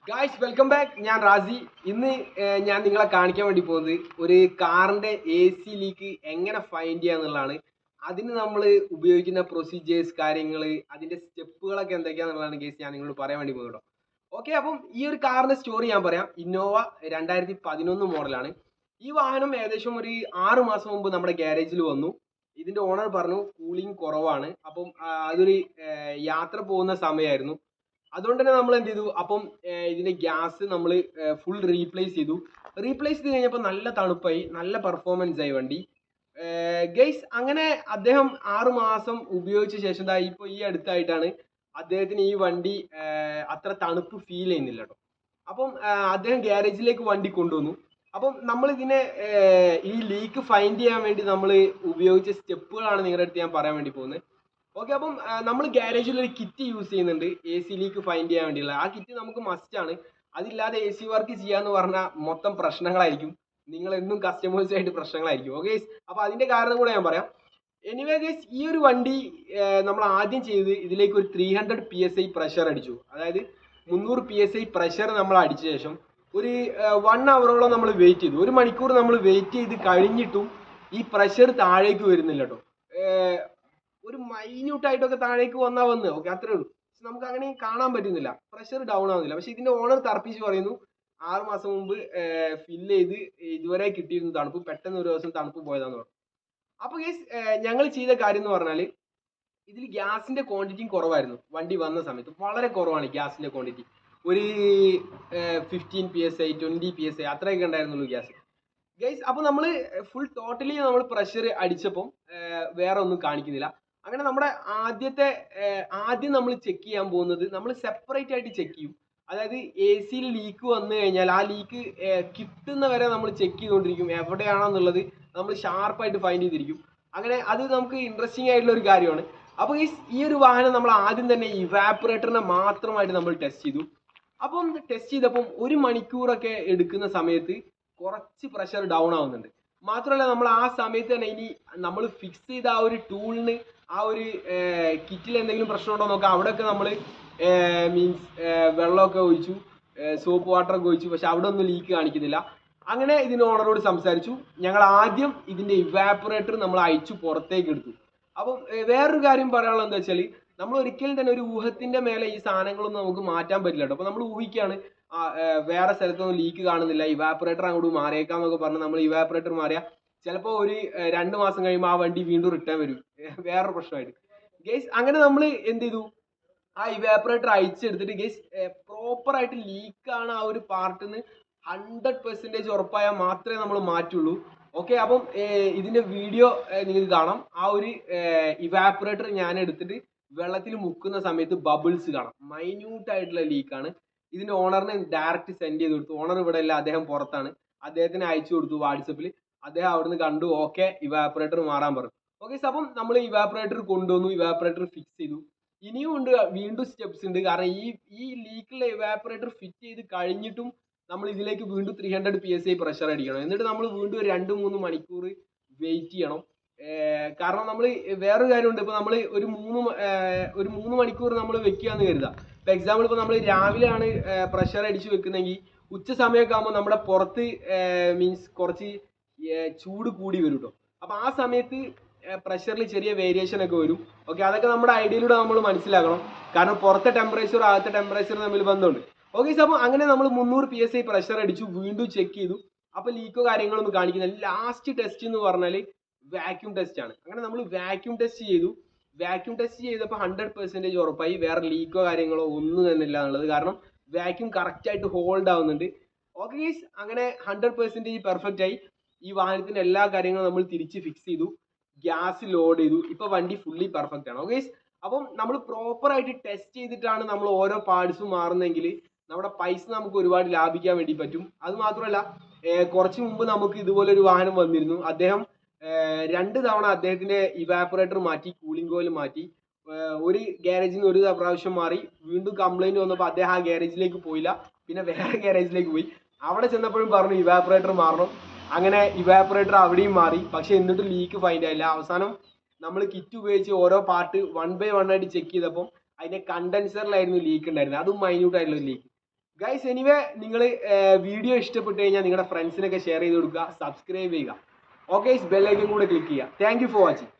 Guys welcome back. ഞാൻ റാസി. ഇന്ന് ഞാൻ നിങ്ങളെ കാണിക്കാൻ വേണ്ടി പോകുന്നത് ഒരു കാറിന്റെ AC ലീക്ക് എങ്ങനെ ഫൈൻഡ് ചെയ്യുക എന്നുള്ളതാണ്. അതിന് നമ്മൾ ഉപയോഗിക്കുന്ന പ്രൊസീജിയേഴ്സ്, കാര്യങ്ങൾ, അതിന്റെ സ്റ്റെപ്പുകളൊക്കെ എന്തൊക്കെയാണെന്നുള്ളതാണ് ഗൈസ് ഞാൻ നിങ്ങളോട് പറയാൻ വേണ്ടി പോകുന്നത്. ഓക്കെ, അപ്പം ഈ ഒരു കാറിന്റെ സ്റ്റോറി ഞാൻ പറയാം. ഇന്നോവ 2011 മോഡലാണ്. ഈ വാഹനം ഏകദേശം ഒരു 6 മാസം മുമ്പ് നമ്മുടെ ഗ്യാരേജിൽ വന്നു. ഇതിന്റെ ഓണർ പറഞ്ഞു കൂളിംഗ് കുറവാണ്. അപ്പം അതൊരു യാത്ര പോകുന്ന സമയമായിരുന്നു. അതുകൊണ്ട് തന്നെ നമ്മൾ എന്ത് ചെയ്തു, അപ്പം ഇതിന്റെ ഗ്യാസ് നമ്മൾ ഫുൾ റീപ്ലേസ് ചെയ്തു. റീപ്ലേസ് ചെയ്ത് കഴിഞ്ഞപ്പോൾ നല്ല തണുപ്പായി, നല്ല പെർഫോമൻസ് ആയി വണ്ടി. ഗൈസ് അങ്ങനെ അദ്ദേഹം 6 മാസം ഉപയോഗിച്ച ശേഷം ഇപ്പോൾ ഈ അടുത്തായിട്ടാണ് അദ്ദേഹത്തിന് ഈ വണ്ടി അത്ര തണുപ്പ് ഫീൽ ചെയ്യുന്നില്ല കേട്ടോ. അപ്പം അദ്ദേഹം ഗ്യാരേജിലേക്ക് വണ്ടി കൊണ്ടുവന്നു. അപ്പം നമ്മൾ ഇതിനെ ഈ ലീക്ക് ഫൈൻഡ് ചെയ്യാൻ വേണ്ടി നമ്മൾ ഉപയോഗിച്ച സ്റ്റെപ്പുകളാണ് നിങ്ങളുടെ അടുത്ത് ഞാൻ പറയാൻ വേണ്ടി പോകുന്നത്. ഓക്കെ, അപ്പം നമ്മൾ ഗ്യാരേജിൽ ഒരു കിറ്റ് യൂസ് ചെയ്യുന്നുണ്ട് AC ലീക്ക് ഫൈൻഡ് ചെയ്യാൻ വേണ്ടിയുള്ള. ആ കിറ്റ് നമുക്ക് മസ്റ്റ് ആണ്. അതില്ലാതെ AC വർക്ക് ചെയ്യാന്ന് പറഞ്ഞാൽ മൊത്തം പ്രശ്നങ്ങളായിരിക്കും. നിങ്ങൾ എന്നും കസ്റ്റമേഴ്സ് ആയിട്ട് പ്രശ്നങ്ങളായിരിക്കും. ഓക്കെ, അപ്പോൾ അതിന്റെ കാരണം കൂടെ ഞാൻ പറയാം. എനിവേ ഗൈസ്, ഈ ഒരു വണ്ടി നമ്മൾ ആദ്യം ചെയ്ത് ഇതിലേക്ക് ഒരു 300 PSI പ്രഷർ അടിച്ചു. അതായത് 300 PSI പ്രഷർ നമ്മൾ അടിച്ച ശേഷം ഒരു 1 അവറോളം നമ്മൾ വെയിറ്റ് ചെയ്തു. 1 മണിക്കൂർ നമ്മൾ വെയിറ്റ് ചെയ്ത് കഴിഞ്ഞിട്ടും ഈ പ്രഷർ താഴേക്ക് വരുന്നില്ല കേട്ടോ. ഒരു മൈന്യൂട്ടായിട്ടൊക്കെ താഴേക്ക് വന്ന് ഓക്കെ, അത്രേ ഉള്ളൂ. നമുക്ക് അങ്ങനെ കാണാൻ പറ്റുന്നില്ല, പ്രഷർ ഡൗൺ ആവുന്നില്ല. പക്ഷെ ഇതിന്റെ ഓണർ തർപ്പിച്ച് പറയുന്നു 6 മാസം മുമ്പ് ഫില്ല് ചെയ്ത് ഇതുവരെ കിട്ടിയിരുന്നു തണുപ്പ്, പെട്ടെന്ന് ഒരു ദിവസം തണുപ്പ് പോയതാന്ന് പറഞ്ഞു. അപ്പൊ ഗൈസ്, ഞങ്ങൾ ചെയ്ത കാര്യം എന്ന് പറഞ്ഞാൽ ഇതിൽ ഗ്യാസിന്റെ ക്വാണ്ടിറ്റിയും കുറവായിരുന്നു. വണ്ടി വന്ന സമയത്ത് വളരെ കുറവാണ് ഗ്യാസിന്റെ ക്വാണ്ടിറ്റി. ഒരു 15 PSI 20 PSI അത്രയൊക്കെ ഉണ്ടായിരുന്നുള്ളൂ ഗ്യാസ് ഗൈസ്. അപ്പൊ നമ്മൾ ഫുൾ ടോട്ടലി നമ്മൾ പ്രഷർ അടിച്ചപ്പം വേറെ ഒന്നും കാണിക്കുന്നില്ല. അങ്ങനെ നമ്മുടെ ആദ്യം നമ്മൾ ചെക്ക് ചെയ്യാൻ പോകുന്നത്, നമ്മൾ സെപ്പറേറ്റ് ആയിട്ട് ചെക്ക് ചെയ്യും. അതായത് AC യിൽ ലീക്ക് വന്നു കഴിഞ്ഞാൽ ആ ലീക്ക് കിട്ടുന്ന വരെ നമ്മൾ ചെക്ക് ചെയ്തുകൊണ്ടിരിക്കും. എവിടെയാണെന്നുള്ളത് നമ്മൾ ഷാർപ്പായിട്ട് ഫൈൻഡ് ചെയ്തിരിക്കും. അങ്ങനെ അത് നമുക്ക് ഇൻട്രസ്റ്റിംഗ് ആയിട്ടുള്ള ഒരു കാര്യമാണ്. അപ്പോൾ ഈ ഒരു വാഹനം നമ്മൾ ആദ്യം തന്നെ ഇവാപ്പറേറ്ററിനെ മാത്രമായിട്ട് നമ്മൾ ടെസ്റ്റ് ചെയ്തു. അപ്പം ടെസ്റ്റ് ചെയ്തപ്പം 1 മണിക്കൂറൊക്കെ എടുക്കുന്ന സമയത്ത് കുറച്ച് പ്രഷർ ഡൗൺ ആവുന്നുണ്ട്. മാത്രമല്ല നമ്മൾ ആ സമയത്ത് തന്നെ ഇനി നമ്മൾ ഫിക്സ് ചെയ്ത ആ ഒരു ടൂളിന് ആ ഒരു കിറ്റിൽ എന്തെങ്കിലും പ്രശ്നമുണ്ടോ നോക്കാം. അവിടെയൊക്കെ നമ്മൾ മീൻസ് വെള്ളമൊക്കെ ഒഴിച്ചു, സോപ്പ് വാട്ടറൊക്കെ ഒഴിച്ചു. പക്ഷെ അവിടെ ഒന്നും ലീക്ക് കാണിക്കുന്നില്ല. അങ്ങനെ ഇതിന് ഓണറോട് സംസാരിച്ചു. ഞങ്ങൾ ആദ്യം ഇതിന്റെ ഇവാപ്പറേറ്റർ നമ്മൾ അയച്ചു പുറത്തേക്ക് എടുത്തു. അപ്പം വേറൊരു കാര്യം പറയാനുള്ളത് എന്താ വെച്ചാൽ, നമ്മൾ ഒരിക്കലും തന്നെ ഒരു ഊഹത്തിന്റെ മേലെ ഈ സാധനങ്ങളൊന്നും നമുക്ക് മാറ്റാൻ പറ്റില്ല കേട്ടോ. അപ്പോൾ നമ്മൾ ഊഹിക്കുകയാണ് വേറെ സ്ഥലത്തൊന്നും ലീക്ക് കാണുന്നില്ല, ഇവാപ്പറേറ്റർ അങ്ങോട്ട് മാറിയേക്കാം എന്നൊക്കെ പറഞ്ഞ് നമ്മൾ ഇവാപ്പറേറ്റർ മാറിയാൽ ചിലപ്പോൾ ഒരു 2 മാസം കഴിയുമ്പോൾ ആ വണ്ടി വീണ്ടും റിട്ടേൺ വരും വേറൊരു പ്രശ്നമായിട്ട് ഗൈസ്. അങ്ങനെ നമ്മൾ എന്ത് ചെയ്തു, ആ ഇവാപ്പറേറ്റർ അയച്ചെടുത്തിട്ട് ഗൈസ് പ്രോപ്പറായിട്ട് ലീക്കാണ് ആ ഒരു പാർട്ടിന്ന് 100% ഉറപ്പായാൽ മാത്രമേ നമ്മൾ മാറ്റുള്ളൂ. ഓക്കെ, അപ്പം ഇതിന്റെ വീഡിയോ നിങ്ങൾക്ക് കാണാം. ആ ഒരു ഇവാപ്പറേറ്റർ ഞാൻ എടുത്തിട്ട് വെള്ളത്തിൽ മുക്കുന്ന സമയത്ത് ബബിൾസ് കാണാം. മൈന്യൂട്ട് ആയിട്ടുള്ള ലീക്കാണ്. ഇതിന്റെ ഓണറിനെ ഡയറക്റ്റ് സെൻഡ് ചെയ്ത് കൊടുത്തു. ഓണർ ഇവിടെ അല്ല, അദ്ദേഹം പുറത്താണ്. അദ്ദേഹത്തിന് അയച്ചു കൊടുത്തു വാട്സപ്പിൽ. അദ്ദേഹം അവിടുന്ന് കണ്ടു, ഓക്കെ ഇവാപ്പറേറ്റർ മാറാൻ പറഞ്ഞു. ഓക്കെ, അപ്പം നമ്മൾ ഇവാപ്പറേറ്റർ കൊണ്ടുവന്നു, ഇവാപ്പറേറ്റർ ഫിക്സ് ചെയ്തു. ഇനിയും ഉണ്ട്, വീണ്ടും സ്റ്റെപ്സ് ഉണ്ട്. കാരണം ഈ ലീക്കുള്ള ഇവാപ്പറേറ്റർ ഫിറ്റ് ചെയ്ത് കഴിഞ്ഞിട്ടും നമ്മൾ ഇതിലേക്ക് വീണ്ടും 300 PSI പ്രഷർ അടിക്കണം. എന്നിട്ട് നമ്മൾ വീണ്ടും ഒരു 2-3 മണിക്കൂർ വെയിറ്റ് ചെയ്യണം. കാരണം നമ്മൾ വേറൊരു കാര്യമുണ്ട്. ഇപ്പോൾ നമ്മൾ ഒരു 3 മണിക്കൂർ നമ്മൾ വെക്കുകയെന്ന് കരുതാം. ഇപ്പോൾ എക്സാമ്പിൾ ഇപ്പോൾ നമ്മൾ രാവിലെയാണ് പ്രഷർ അടിച്ച് വെക്കുന്നതെങ്കിൽ ഉച്ച സമയമൊക്കെ ആകുമ്പോൾ നമ്മുടെ പുറത്ത് മീൻസ് കുറച്ച് ചൂട് കൂടി വരും കേട്ടോ. അപ്പോൾ ആ സമയത്ത് പ്രഷറിൽ ചെറിയ വേരിയേഷൻ ഒക്കെ വരും. ഓക്കെ, അതൊക്കെ നമ്മുടെ ഐഡിയയിലൂടെ നമ്മൾ മനസ്സിലാക്കണം. കാരണം പുറത്തെ ടെമ്പറേച്ചർ അകത്തെ ടെമ്പറേച്ചർ തമ്മിൽ ബന്ധമുണ്ട്. ഓക്കെ, അപ്പോൾ അങ്ങനെ നമ്മൾ 300 PSI പ്രഷർ അടിച്ചു, വീണ്ടും ചെക്ക് ചെയ്തു. അപ്പോൾ ലീക്കോ കാര്യങ്ങളൊന്നും കാണിക്കുന്നില്ല. ലാസ്റ്റ് ടെസ്റ്റ് എന്ന് പറഞ്ഞാൽ വാക്യൂം ടെസ്റ്റ് ആണ്. അങ്ങനെ നമ്മൾ വാക്യൂം ടെസ്റ്റ് ചെയ്തു. വാക്യൂം ടെസ്റ്റ് ചെയ്തപ്പോൾ 100% ഉറപ്പായി വേറെ ലീക്കോ കാര്യങ്ങളോ ഒന്നും തന്നെ ഇല്ല എന്നുള്ളത്. കാരണം വാക്യൂം കറക്റ്റ് ആയിട്ട് ഹോൾഡ് ആവുന്നുണ്ട്. ഓക്കെ ഗൈസ്, അങ്ങനെ 100% പെർഫെക്റ്റ് ആയി. ഈ വാഹനത്തിന്റെ എല്ലാ കാര്യങ്ങളും നമ്മൾ തിരിച്ച് ഫിക്സ് ചെയ്തു, ഗ്യാസ് ലോഡ് ചെയ്തു. ഇപ്പൊ വണ്ടി ഫുള്ളി പെർഫെക്റ്റ് ആണ്. ഓക്കെ, അപ്പം നമ്മൾ പ്രോപ്പർ ആയിട്ട് ടെസ്റ്റ് ചെയ്തിട്ടാണ് നമ്മൾ ഓരോ പാർട്സും മാറുന്നതെങ്കിൽ നമ്മുടെ പൈസ നമുക്ക് ഒരുപാട് ലാഭിക്കാൻ വേണ്ടി പറ്റും. അത് മാത്രമല്ല, കുറച്ച് മുമ്പ് നമുക്ക് ഇതുപോലെ ഒരു വാഹനം വന്നിരുന്നു. അദ്ദേഹം 2 തവണ അദ്ദേഹത്തിന്റെ ഇവാപ്പറേറ്റർ മാറ്റി, കൂളിംഗ് കോയിൽ മാറ്റി. ഒരു ഗ്യാരേജിൽ നിന്ന് ഒരു പ്രാവശ്യം മാറി, വീണ്ടും കംപ്ലൈന്റ് വന്നപ്പോൾ അദ്ദേഹം ആ ഗ്യാരേജിലേക്ക് പോയില്ല, പിന്നെ വേറെ ഗ്യാരേജിലേക്ക് പോയി. അവിടെ ചെന്നപ്പോഴും പറഞ്ഞു ഇവാപ്പറേറ്റർ മാറണം. അങ്ങനെ ഇവാപ്പറേറ്റർ അവിടെയും മാറി. പക്ഷെ എന്നിട്ട് ലീക്ക് ഫൈൻഡ് ആയില്ല. അവസാനം നമ്മൾ കിറ്റ് ഉപയോഗിച്ച് ഓരോ പാർട്ട് 1 by 1 ആയിട്ട് ചെക്ക് ചെയ്തപ്പോൾ അതിന്റെ കണ്ടൻസറിലായിരുന്നു ലീക്ക് ഉണ്ടായിരുന്നത്. അതും മൈന്യൂട്ട് ആയിട്ടുള്ള ലീക്ക് ഗൈസ് എനിവേ നിങ്ങൾ വീഡിയോ ഇഷ്ടപ്പെട്ട് കഴിഞ്ഞാൽ നിങ്ങളുടെ ഫ്രണ്ട്സിനൊക്കെ ഷെയർ ചെയ്ത് കൊടുക്കുക, സബ്സ്ക്രൈബ് ചെയ്യുക. ഓക്കെ, ബെൽ ഐക്കൺ കൂടെ ക്ലിക്ക് ചെയ്യുക. Thank you for watching.